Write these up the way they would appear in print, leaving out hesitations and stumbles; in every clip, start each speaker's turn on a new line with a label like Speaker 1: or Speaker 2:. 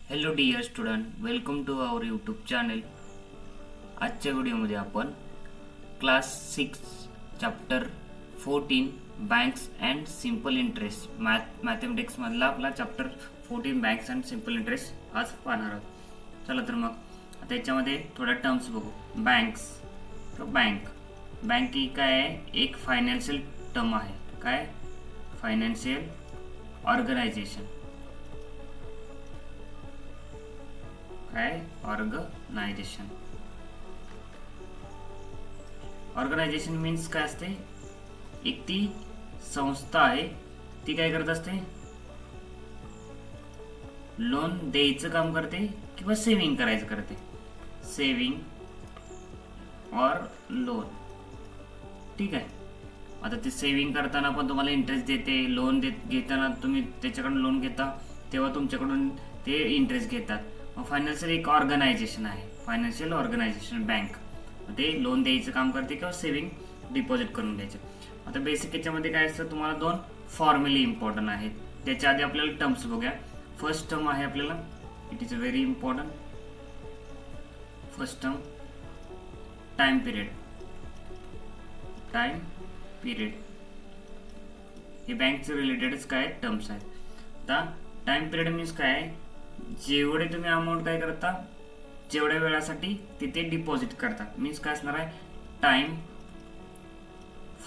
Speaker 1: Hello dear student, welcome to our YouTube channel. आजच्या व्हिडिओमध्ये आपण class 6 chapter 14 banks and simple interest मॅथमॅटिक्समधला आपला chapter 14 banks and simple interest आज पाहणार आहोत. चला तर मग आता याच्यामध्ये थोड्या टर्म्स बघू. बँक्स किंवा बँक ही काय आहे? एक फायनान्शियल टर्म आहे. काय? Financial organisation. काय? ऑर्गनायझेशन मीन्स काय असते? एक ती संस्था आहे, ती काय करत असते? लोन द्यायचं काम करते किंवा सेव्हिंग करायचं करते. सेव्हिंग और लोन. ठीक आहे. आता ते सेव्हिंग करताना पण तुम्हाला इंटरेस्ट देते, लोन घेताना तुम्ही त्याच्याकडून लोन घेता तेव्हा तुमच्याकडून ते इंटरेस्ट घेतात. फायनान्शियल एक ऑर्गनायझेशन आहे. फायनान्शियल ऑर्गनायझेशन बँक ते लोन द्यायचं काम करते किंवा सेव्हिंग डिपॉझिट करून द्यायचं. आता बेसिक याच्यामध्ये काय असतं, तुम्हाला दोन फॉर्म्युले इम्पॉर्टंट आहेत. त्याच्या आधी आपल्याला टर्म्स बघूया. फर्स्ट टर्म आहे आपल्याला, it is a very important. First term time period. Time period हे बँकचे रिलेटेडच काय टर्म्स आहेत. आता टाइम पिरियड मीन्स काय? जेवढे तुम्ही अमाऊंट काय करता, जेवढ्या वेळासाठी तिथे डिपॉझिट करता, मीन्स काय असणार आहे? Time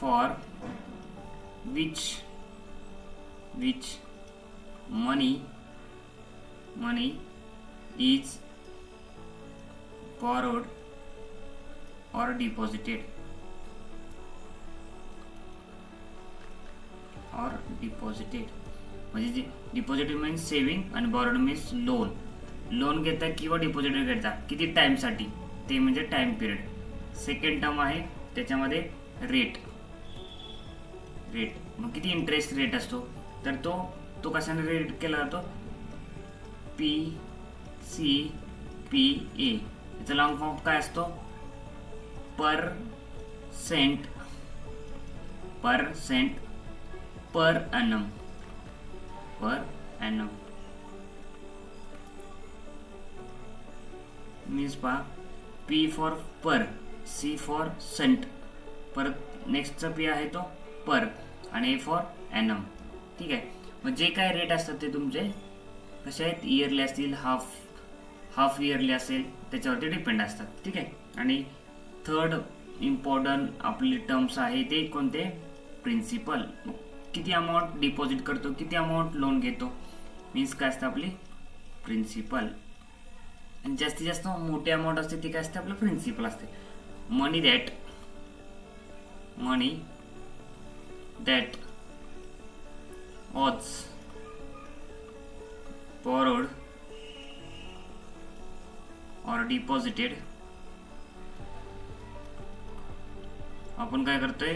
Speaker 1: for which money is borrowed or deposited. म्हणजे जे डिपॉझिटेड मीन्स सेव्हिंग आणि बॉरोड मीन्स लोन घेता किंवा डिपॉझिट घेता किती टाइमसाठी, ते म्हणजे टाइम पिरियड. सेकंड टर्म आहे त्याच्यामध्ये रेट. मग किती इंटरेस्ट रेट असतो, तर तो कशाने रेट केला जातो? PCPA. याचा लॉंग फॉर्म काय असतो? Percent per annum. मीन्स पहा, P for per, C for cent, परत नेक्स्टचा P आहे तो पर आणि A फॉर annum. ठीक आहे. मग जे काय रेट असतात ते तुमचे कसे आहेत? इयरली असतील, हाफ इयरली असेल, त्याच्यावरती डिपेंड असतात. ठीक आहे. आणि थर्ड इम्पॉर्टंट आपली टर्म्स आहे ते कोणते? प्रिन्सिपल. किती अमाऊंट डिपॉझिट करतो, किती अमाऊंट लोन घेतो, मीन्स काय असतं? आपली प्रिन्सिपल. आणि जास्तीत जास्त मोठी अमाऊंट असते ती काय असते? आपलं प्रिन्सिपल असते. Money that was borrowed or deposited. आपण काय करतोय?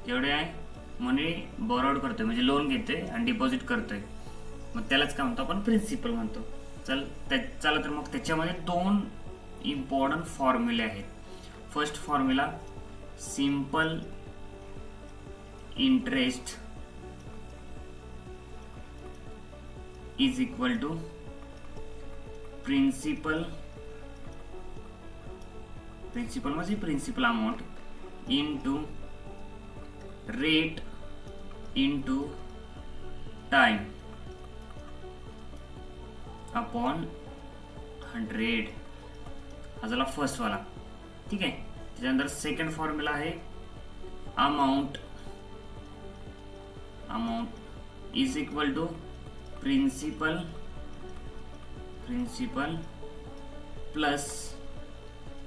Speaker 1: जेवढे आहे मनी बॉरोड करतोय म्हणजे लोन घेतोय आणि डिपॉझिट करतोय, मग त्यालाच काय म्हणतो आपण? प्रिन्सिपल म्हणतो. चला तर मग त्याच्यामध्ये दोन इम्पॉर्टंट फॉर्म्युले आहेत. First formula simple interest is equal to principal म्हणजे principal amount into rate into time upon 100. हा झाला फर्स्ट वाला. ठीक आहे. त्याच्यानंतर सेकंड फॉर्म्युला आहे amount is equal to principal plus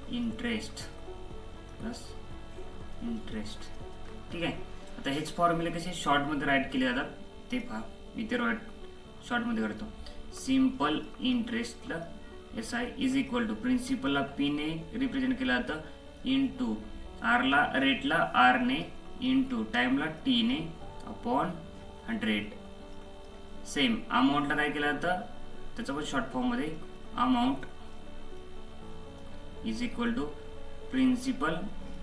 Speaker 1: interest. ठीक आहे. आता हेच फॉर्म्युले कसे शॉर्टमध्ये राईट केले जातात ते पहा. मी ते शॉर्टमध्ये करतो. सिंपल इंटरेस्टला SI इज इक्वल टू प्रिन्सिपलला P ने रिप्रेझेंट केलं जातं, इंटू आरला रेटला R ने, इंटू टाइमला T ने, अपॉन 100. सेम अमाऊंटला काय केलं जातं त्याचं पण शॉर्ट फॉर्ममध्ये amount is equal to principal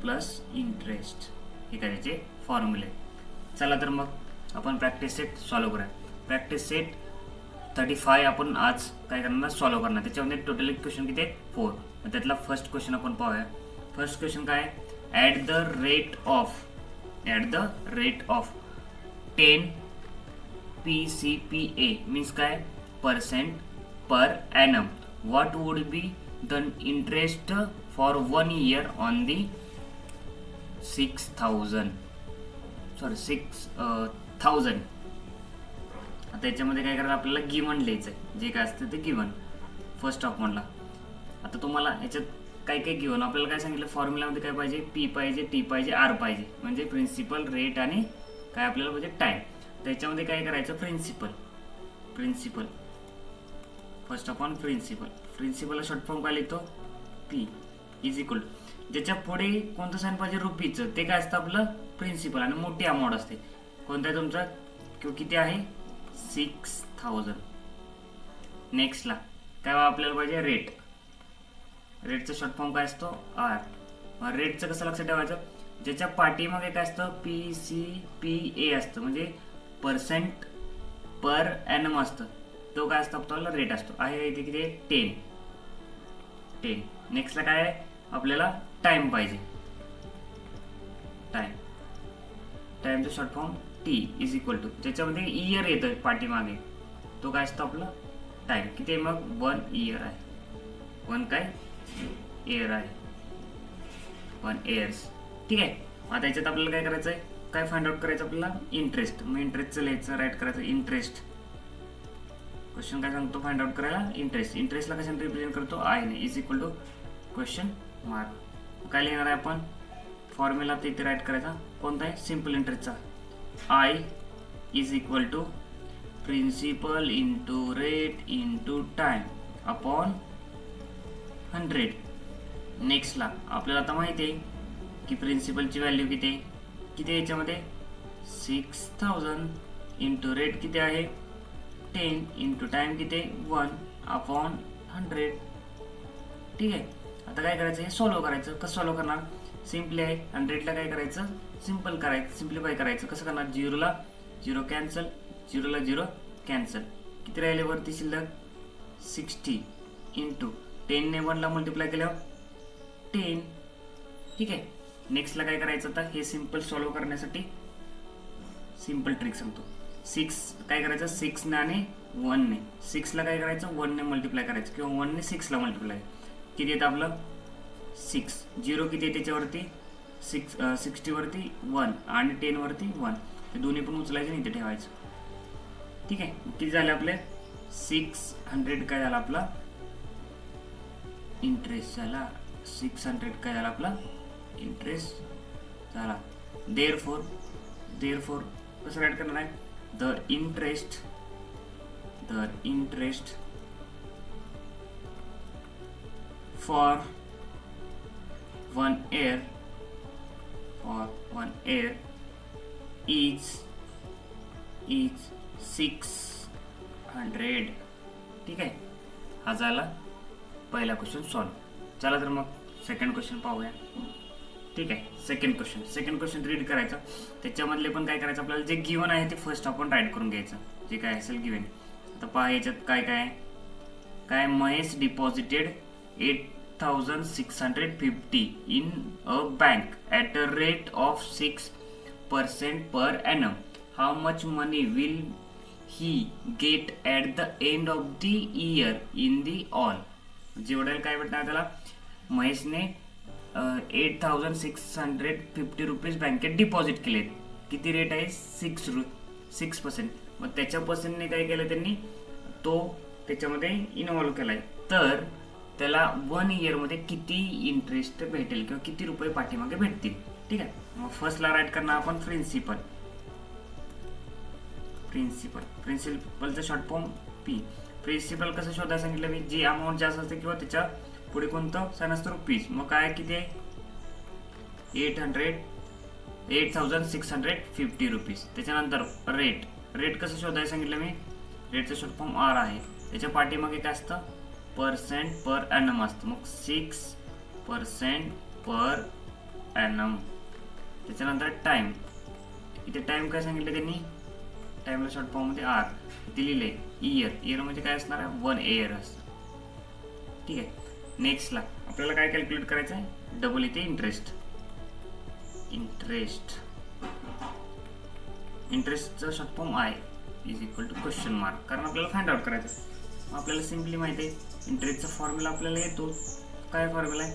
Speaker 1: plus interest. हे काय त्याचे फॉर्म्युले. चला तर मग आपण प्रॅक्टिस सेट सॉल्व्ह करूया. प्रॅक्टिस सेट 35 आपण आज काय करणार सॉल्व्ह करणार. त्याच्यामध्ये टोटल क्वेश्चन किती आहेत 4. मग त्यातला फर्स्ट क्वेश्चन आपण पाहूया. फर्स्ट क्वेश्चन काय आहे, at the rate of 10 PCPA means काय percent per annum what would be the interest for 1 year on the 6,000. आता याच्यामध्ये काय करायचं आपल्याला गिवन लिहायचं आहे. जे काय असतं ते गिवन फर्स्ट ऑफ म्हणला. आता तुम्हाला याच्यात काय काय गिवन आपल्याला काय सांगितलं, फॉर्म्युलामध्ये काय पाहिजे, पी पाहिजे, टी पाहिजे, आर पाहिजे, म्हणजे प्रिन्सिपल, रेट आणि काय आपल्याला पाहिजे टाईम. त्याच्यामध्ये काय करायचं प्रिन्सिपल फर्स्ट ऑफ ऑन प्रिन्सिपलला शॉर्ट फॉर्म काय लिहितो, पी इज इक्वल ज्याच्या पुढे कोणतं साईन पाहिजे रुपीचं, ते काय असतं आपलं प्रिन्सिपल आणि मोठी अमाऊंट असते. कोणता आहे तुमचा किती आहे 6,000. नेक्स्टला काय आपल्याला पाहिजे रेटचा शॉर्ट फॉर्म काय असतो आर. मग रेटचं कसं लक्षात ठेवायचं, ज्याच्या पाठीमागे काय असतं PCPA असतं, म्हणजे पर्सेंट पर ॲनम असतं, तो काय असतो आपल्याला रेट असतो. आहे इथे किती 10. नेक्स्टला काय आहे आपल्याला टाइम पाहिजे, टाइमचा short form T is equal to ज्याच्यामध्ये इयर येतं पाठीमागे, तो काय असतो आपला टाइम. किती आहे मग 1 year आहे. 1 काय इयर आहे, 1 years. ठीक आहे. आता याच्यात आपल्याला काय करायचं आहे, काय फाइंड आउट करायचं आपल्याला इंटरेस्ट. मग इंटरेस्टचं लिहायचं, राईट करायचं इंटरेस्ट. क्वेश्चन काय सांगतो फाइंड आउट करायला इंटरेस्टला कशाने रिप्रेझेंट करतो आय ने is equal to question mark. काय लिहिणार आहे आपण फॉर्म्युला तिथे राईट करायचा, कोणता आहे सिम्पल इंटरेस्टचा. I is equal to principal into rate into time upon 100. नेक्स्टला आपल्याला आता माहिती आहे की प्रिन्सिपलची व्हॅल्यू किती आहे याच्यामध्ये 6,000 इंटू रेट किती आहे 10 इंटू टाइम किती 1 अपॉन 100. ठीक आहे. आता काय करायचं हे सॉल्व्ह करायचं. कसं सॉल्व्ह करणार, सिम्पली आहे. 100ला काय करायचं सिम्प्लिफाय करायचं. कसं करणार, 0ला 0 कॅन्सल, 0ला 0 कॅन्सल. किती राहिले वरती शिल्लक 60 इंटू 10 ने 1ला मल्टिप्लाय केल्यावर 10. ठीक आहे. नेक्स्टला काय करायचं, आता हे सिम्पल सॉल्व्ह करण्यासाठी सिम्पल ट्रिक सांगतो. 6 काय करायचं 6 ने आणि 1 ने, 6ला काय करायचं 1 ने मल्टिप्लाय करायचं किंवा 1 ने 6ला मल्टिप्लाय. किती येतं आपलं 6. 0 किती आहे त्याच्यावरती 60 वरती 1 आणि 10 वरती 1, ते दोन्ही पण उचलायचे आणि इथे ठेवायचं. ठीक आहे. किती झाले आपले 600 काय झाला आपला इंटरेस्ट झाला. 600 काय झाला आपला इंटरेस्ट झाला. देअरफॉर कसं राईट करणार आहे, the interest for 1 year is 600. ठीक आहे. हा झाला पहिला क्वेश्चन सॉल्व. चला तर मग सेकंड क्वेश्चन पाहूया. ठीक आहे. सेकंड क्वेश्चन रीड करायचं. त्याच्यामधले पण काय करायचं आपल्याला, जे गिवन आहे ते फर्स्ट आपण राईट करून घ्यायचं, जे काय असेल गिवन. आता पहा याच्यात काय Mahesh deposited 8,650 in a bank at a rate of 6% per annum. How much money will he get at the end of the year in the all? जेवढ्याला काय भेटणार त्याला, महेशने 8,650 रुपीज बँकेत डिपॉझिट केलेत. किती रेट आहे 6%. मग त्याच्या पर्सेंटने काय केलं त्यांनी, तो त्याच्यामध्ये इन्व्हॉल्व्ह केलाय. तर त्याला 1 year मध्ये किती इंटरेस्ट भेटेल किंवा किती रुपये पाठीमागे भेटतील. ठीक आहे. मग फर्स्टला राईट करणार आपण प्रिन्सिपलचा शॉर्ट फॉर्म पी. प्रिन्सिपल कसं शोधायला सांगितलं मी, जी अमाऊंट जास्त असते किंवा त्याच्या पुढे कोणतं साइन असतं रुपीज. मग काय किती आहे 8,650 रुपीज. त्याच्यानंतर रेट कसं शोधायला सांगितलं मी, रेटचं शॉर्ट फॉर्म आर आहे. त्याच्या पाठीमागे काय असतं पर्सेंट पर ॲनम असतं. मग 6% पर ॲनम. त्याच्यानंतर टाइम, इथे टाइम काय सांगितलं त्यांनी, टाइमला शॉर्ट फॉर्म मध्ये आर इथे लिहिले इयर म्हणजे काय असणार आहे 1 इयर असतं. ठीक आहे. नेक्स्टला आपल्याला काय कॅल्क्युलेट करायचं आहे, डबल इथे इंटरेस्टचा short form I is equal to question mark, कारण आपल्याला फाइंड आउट करायचं आहे. आपल्याला सिम्पली माहिती आहे इंटरेस्टचा फॉर्म्युला आपल्याला येतो. काय फॉर्म्युला आहे,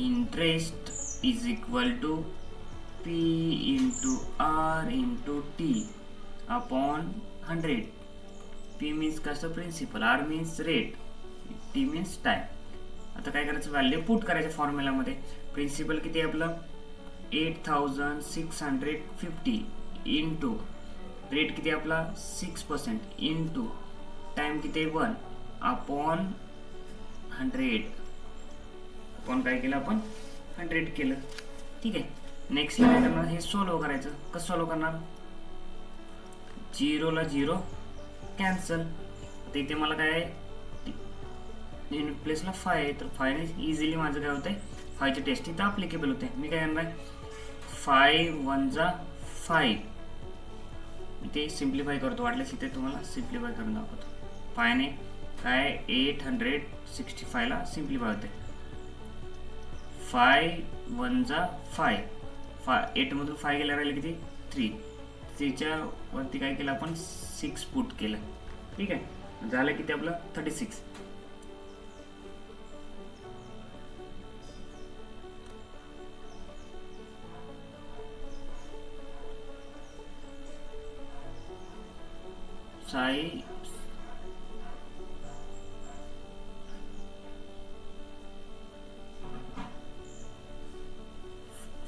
Speaker 1: interest is equal to P into R into T upon 100. P means कसं principal, R means rate, T means time. आता काय करायचं, व्हॅल्यू पुट करायच्या फॉर्म्युलामध्ये. प्रिन्सिपल किती आहे आपलं 8650 इंटू रेट किती आपला 6% इंटू टाइम किती 1 अपॉन 100. अपॉन काय केलं आपण 100 केलं. ठीक आहे. नेक्स्ट काय करणार, हे सोल्व करायचं. कसं सोल्व करणार, 0 ला 0 कॅन्सल. तर इथे मला काय आहे, युनिट प्लेसला 5 आहे, तर 5 ने इझिली माझं काय होतंय 5ची टेस्ट इथं अप्लिकेबल होते. मी काय करणार 5 1 जा 5, इथे सिम्प्लिफाय करतो, वाटल्यास इथे तुम्हाला सिम्प्लिफाय करून दाखवतो. 5 ने काय 865 ला सिम्प्लिफाय होते. 5 1 जा 5, 8 मधून 5 गेला राहिले किती 3, त्याच्या वरती काय केलं आपण 6 पुट केलं. ठीक आहे. झालं किती आपलं 36. साई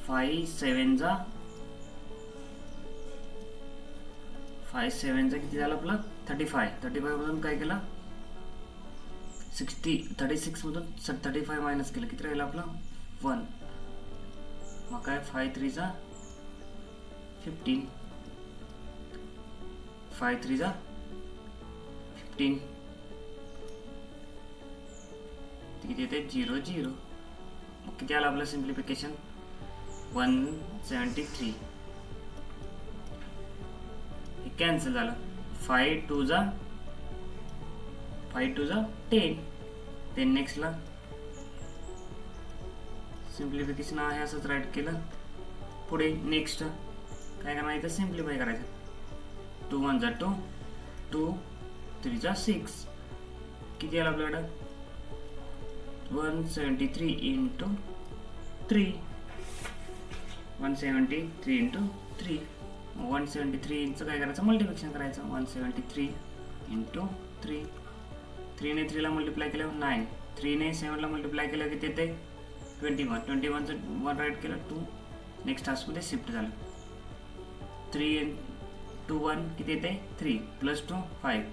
Speaker 1: 5 7 जा किती झालं आपलं 35 मधून काय केलं 36 मधून 35 मायनस केलं, किती राहिलं आपलं 1. मग काय 5 3 जा 15, 5 3 जा 15, किती येते 0 0. मग किती आलं आपलं सिम्प्लिफिकेशन 173. हे कॅन्सल झालं. 5 2 जा 10. ते नेक्स्टला सिम्प्लिफिकेशन आहे असंच राईट केलं. पुढे नेक्स्ट काय करणार, इथं सिम्प्लिफाय करायचं. 2 1 जा 2, 2 3 जा 6, किती आलं आपल्याकडं 173 इंटू 3, 173 इंटू 3. 173 इंच काय करायचं मल्टिप्लिकेशन करायचं. 173 इंटू 3, 3 ने 3 ला मल्टिप्लाय केलं 9, 3 ने 7 ला मल्टिप्लाय केलं किती येते 21, 21चं 1 राईट केलं 2. नेक्स्ट टास्कमध्ये शिफ्ट झालं. 3 2 1 किती येते 3 प्लस 2 5,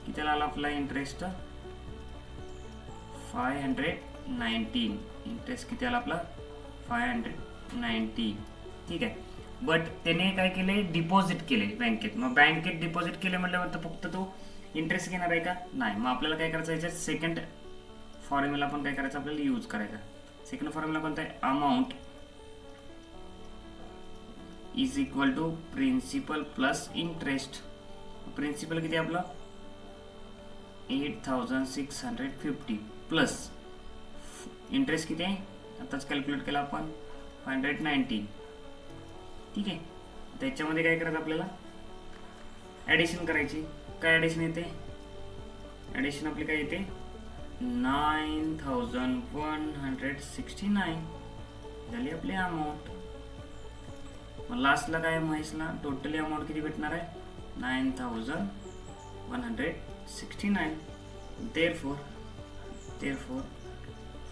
Speaker 1: किती आला आपला इंटरेस्ट 519. इंटरेस्ट किती आला आपला 519. ठीक आहे. बट त्याने काय केले डिपॉझिट केले बँकेत. मग बँकेत डिपॉझिट केले म्हटल्यावर फक्त तो इंटरेस्ट घेणार आहे का नाही. मग आपल्याला काय करायचं याच्यात सेकंड फॉर्म्युला पण काय करायचं आपल्याला यूज करायचा. सेकंड फॉर्म्युला कोणता आहे, amount is equal to principal plus interest. Principal किती आपलं 8650 प्लस इंटरेस्ट किती आहे आताच कॅल्क्युलेट केला आपण 519. ठीक आहे. त्याच्यामध्ये काय करायचं आपल्याला ॲडिशन करायची. काय ॲडिशन येते, ॲडिशन आपली काय येते 9169 झाली आपली अमाऊंट. मग लास्टला काय महेशला टोटली अमाऊंट किती भेटणार आहे 9169. देअरफॉर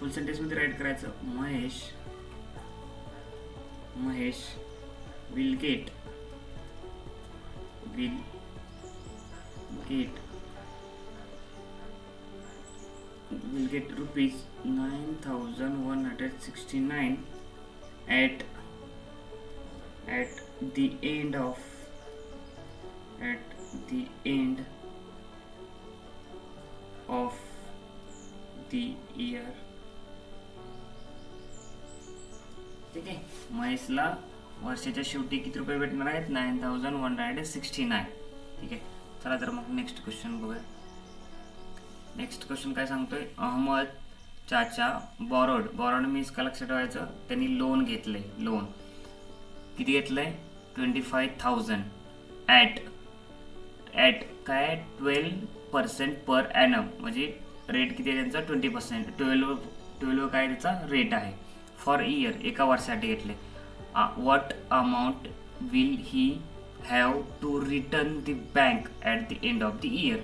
Speaker 1: फुल सेंटेन्समध्ये राईट करायचं Mahesh will get rupees 9169 at the end of the year. ठीक आहे. महेशला वर्षाच्या शेवटी किती रुपये भेटणार आहेत? 9169. ठीक आहे. चला तर मग नेक्स्ट क्वेश्चन बघूया. नेक्स्ट क्वेश्चन काय सांगतोय, अहमद चाचा बॉरोड मीन्स का लक्षात ठेवायचं, त्यांनी लोन घेतलंय. लोन किती घेतलंय? 25,000 ॲट काय 12% पर ॲनम, म्हणजे रेट किती आहे त्यांचा? 20%. 12 काय त्याचा रेट आहे. फॉर इयर एका वर्षासाठी घेतले. What amount will he have to return the bank at the end of the year.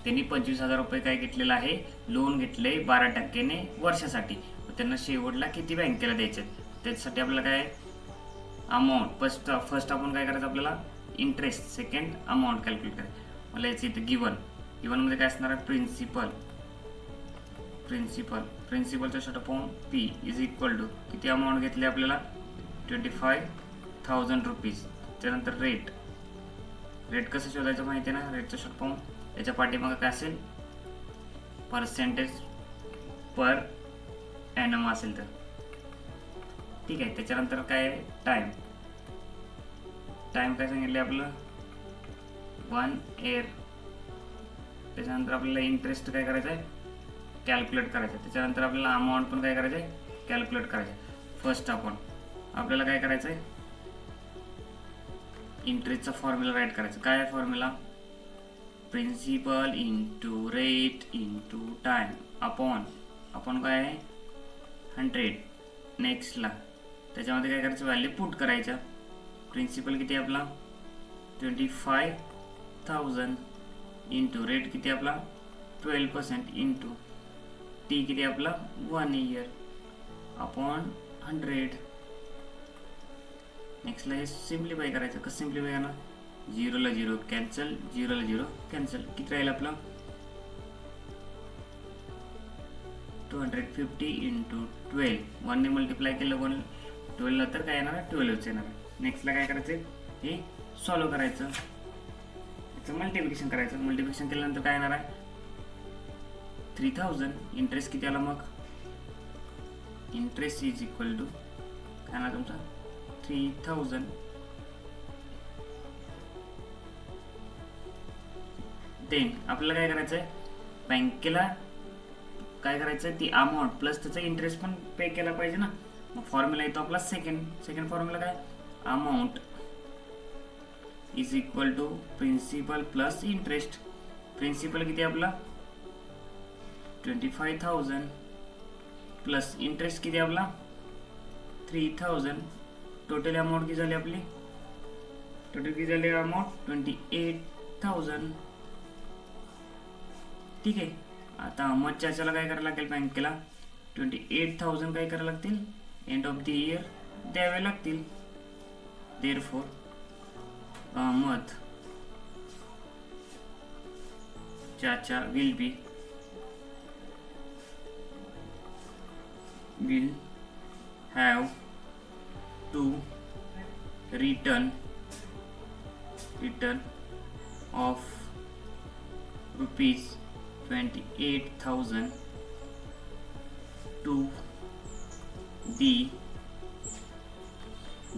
Speaker 1: त्यांनी 25,000 रुपये काय घेतलेलं आहे? लोन घेतले 12% वर्षासाठी. त्यांना शेवटला किती बँकेला द्यायचे? त्याच्यासाठी आपल्याला काय अमाऊंट फर्स्ट आपण काय करायचं, आपल्याला इंटरेस्ट, सेकंड अमाऊंट कॅल्क्युलेट करायचं. मला याचं इथं गिवनमध्ये काय असणार आहे? प्रिन्सिपलचा short form P is equal to किती अमाऊंट घेतली आपल्याला? 25,000 रुपीज. त्यानंतर रेट कसं शोधायचं माहिती आहे ना? रेटचा शॉर्ट फॉर्म त्याच्या पाठीमागं काय असेल? पर्सेंटेज पर ॲनम असेल तर. ठीक आहे. त्याच्यानंतर काय टाइम काय सांगितले आपलं? 1 year. त्याच्यानंतर आपल्याला इंटरेस्ट काय करायचं आहे? कॅल्क्युलेट करायचं. त्याच्यानंतर आपल्याला अमाऊंट पण काय करायचं आहे? कॅल्क्युलेट करायचं. फर्स्ट आपल्याला काय करायचं आहे? इंटरेस्टचा फॉर्म्युला राईट करायचं. काय आहे formula? Principal into rate into time upon काय आहे? 100. नेक्स्टला त्याच्यामध्ये काय करायचं? व्हॅल्यू पुट करायचं. प्रिन्सिपल किती आपला? 25,000 इंटू रेट किती आपला? 12% इंटू टी किती आपला? 1 year अपॉन 100. नेक्स्टला हे सिम्प्लिफाय करायचं. कसं सिम्प्लिफाय करणार? 0 ला 0 कॅन्सल, 0 ला 0 कॅन्सल. किती राहील आपला? 250 इंटू 12. 1 ने मल्टिप्लाय केलं 12 ला तर काय येणार? 12च येणार. नेक्स्टला काय करायचं? हे सॉल्व्ह करायचं. याचं मल्टिप्लिकेशन करायचं. मल्टिप्लिकेशन केल्यानंतर काय येणार आहे? 3000. इंटरेस्ट किती आला मग? इंटरेस्ट इज इक्वल टू काय ना तुमचा? 3000. देन आपल्याला काय करायचं आहे? बँकेला काय करायचं आहे? ती अमाऊंट प्लस त्याचा इंटरेस्ट पण पे केला पाहिजे ना. मग फॉर्म्युला येतो आपला सेकंड फॉर्म्युला काय? Amount is equal to principal plus interest. Principal किती आपला? 25,000 प्लस इंटरेस्ट किती आपला? 3,000. टोटल अमाऊंट किती झाली आपली? अमाऊंट 28,000. ठीक आहे. आता अहमद चाचाला काय करायला लागेल? बँकेला 28,000 काय करायला लागतील? एंड ऑफ द इयर द्यावे लागतील. देअरफॉर अहमद चाचा will have to return of rupees 28,000 to the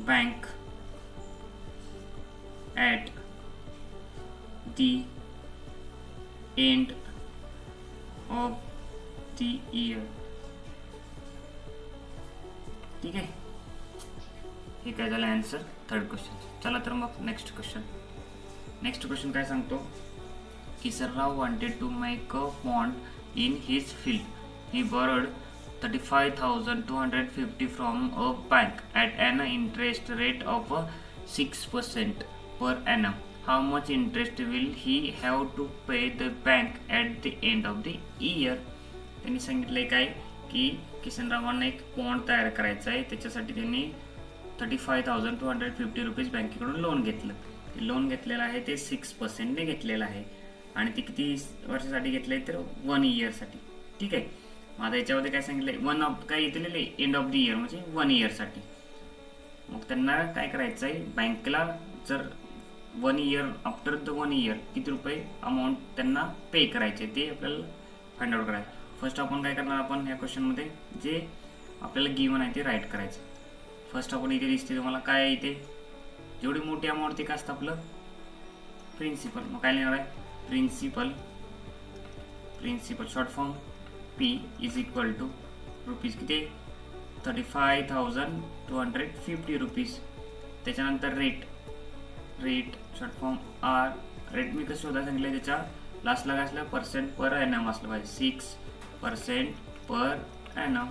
Speaker 1: bank at the end of the year. ठीक आहे. हे काय झालं आन्सर थर्ड क्वेश्चन. चला तर मग नेक्स्ट क्वेश्चन काय सांगतो? Kisanrao wanted to make a pond in his field. He borrowed 35,250 from a bank at an interest rate of 6% per annum. How much interest will he have to pay the bank at the end of the year? त्यांनी सांगितलंय काय की किसनरावांना एक pond तयार करायचा आहे. त्याच्यासाठी त्यांनी 35,250 रुपीज बँकेकडून लोन घेतलं. लोन घेतलेलं आहे ते 6% घेतलेलं आहे आणि ते किती वर्षासाठी घेतलंय तर 1 yearसाठी. ठीक आहे. आता याच्यामध्ये काय सांगितलंय? काय घेतलेलं एंड ऑफ द इयर म्हणजे 1 yearसाठी. मग त्यांना काय करायचं आहे? बँकेला जर 1 year आफ्टर द 1 year किती रुपये अमाऊंट त्यांना पे करायचे ते आपल्याला फाइंड आउट करायचं. फर्स्ट आपण काय करणार? आपण ह्या क्वेश्चनमध्ये जे आपल्याला गिवन आहे ते राईट करायचं. फर्स्ट आपण इथे दिसते तुम्हाला काय आहे, इथे जेवढी मोठी अमाऊंट ते काय असतं आपलं प्रिन्सिपल. मग काय लिहिणार आहे principal short form P is equal to rupees किती 35,250 रुपीज. त्याच्यानंतर rate short form R. Rate मी कसं शोधायला सांगितलं, त्याच्या लास्टला काय असलं पर्सेंट पर एनम असलं पाहिजे, 6% पर एनम.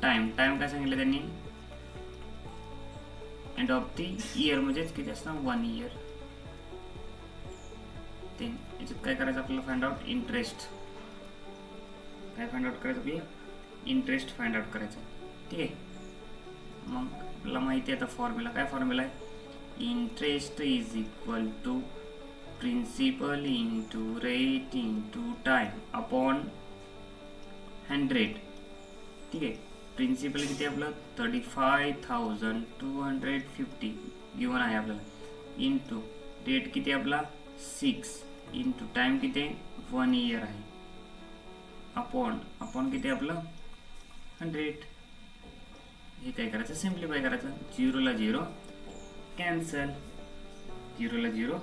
Speaker 1: टाइम काय सांगितलं त्यांनी एंड ऑफ द इयर म्हणजेच किती असणार 1 इयर. ते याच्यात काय करायचं आपल्याला फाइंड आउट इंटरेस्ट. काय फाइंड आउट करायचं आपल्याला इंटरेस्ट फाइंड आउट करायचं. ठीक आहे. मग आपल्याला माहिती आहे आता फॉर्म्युला. काय फॉर्म्युला आहे interest is equal to principal into rate into time upon 100. ठीक आहे. प्रिन्सिपल किती आपलं 35,250 गिवन आहे आपल्याला, इंटू रेट किती आपला 6 इंटू टाइम किती 1 इयर आहे, अपॉन किती आपलं 100. हे काय करायचं सिम्प्लिफाय करायचं. 0 ला 0 कॅन्सल, 0 ला 0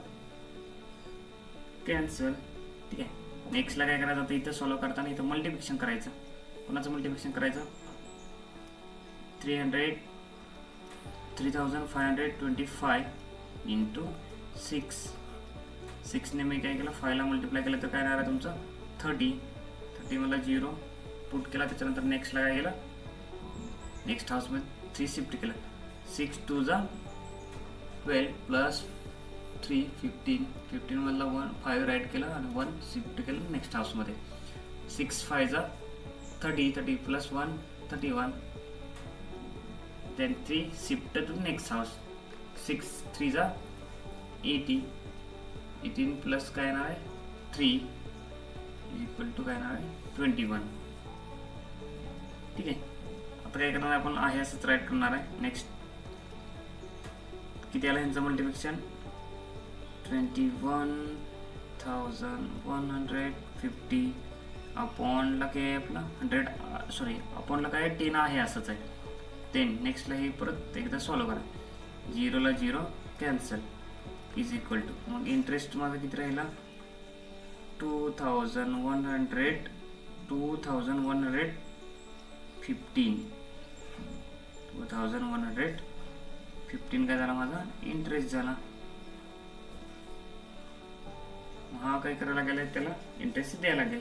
Speaker 1: कॅन्सल. ठीक आहे. नेक्स्टला काय करायचं आता इथं सॉल्व्ह करताना इथं मल्टिप्लिकेशन करायचं. कोणाचं मल्टिप्लिकेशन करायचं 3,525 इंटू 6 ने मी काय केलं 5 ला मल्टिप्लाय केलं तर काय राहणार तुमचं 30 मला 0 पुट केला. त्याच्यानंतर नेक्स्टला काय केलं नेक्स्ट हाऊसमध्ये 3 शिफ्ट केलं. 6 2 जा 12 प्लस 3 15 मधला 5 राईट केलं आणि 1 शिफ्ट केलं नेक्स्ट हाऊसमध्ये. 6 5 जा 30 plus 1 31. then 3 shift to next house. 6 3 जा 18 प्लस काय येणार आहे 3 इक्वल टू काय येणार आहे 21. ठीक आहे. आता काय करणार आपण आहे असंच राईट करणार आहे. नेक्स्ट किती आलं ह्यांचं मल्टिप्लिकेशन 21,150 अपॉनला काय आपला 100 सॉरी अपॉनला काय 10 आहे असंच आहे 10. नेक्स्टला हे परत एकदा सॉल्व्ह करा. 0 ला 0 कॅन्सल इज इक्वल टू मग इंटरेस्ट माझा किती राहिला 2,115 काय झाला माझा इंटरेस्ट झाला. हा काय करायला लागेल त्याला इंटरेस्ट द्यायला लागेल.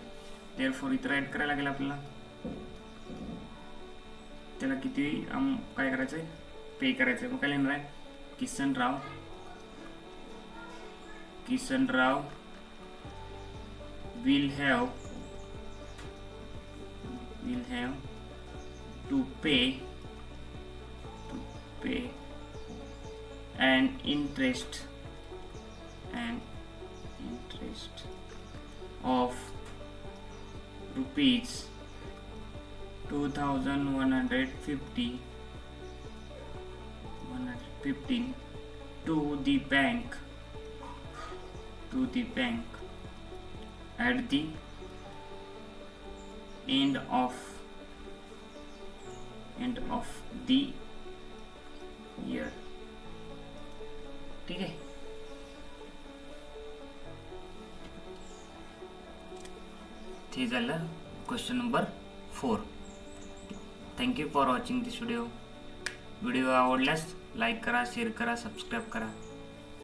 Speaker 1: देअरफॉर इथं राईट करायला लागेल आपल्याला. त्याला किती काय करायचंय पे करायचंय. मग काय लिहिणार आहे Kisanrao will have to pay an interest of rupees 2,115 to the bank at the end of the year. ठीक आहे. ते झालं question number 4. Thank you for watching this video आवडल्यास लाईक करा, शेअर करा, सबस्क्राईब करा.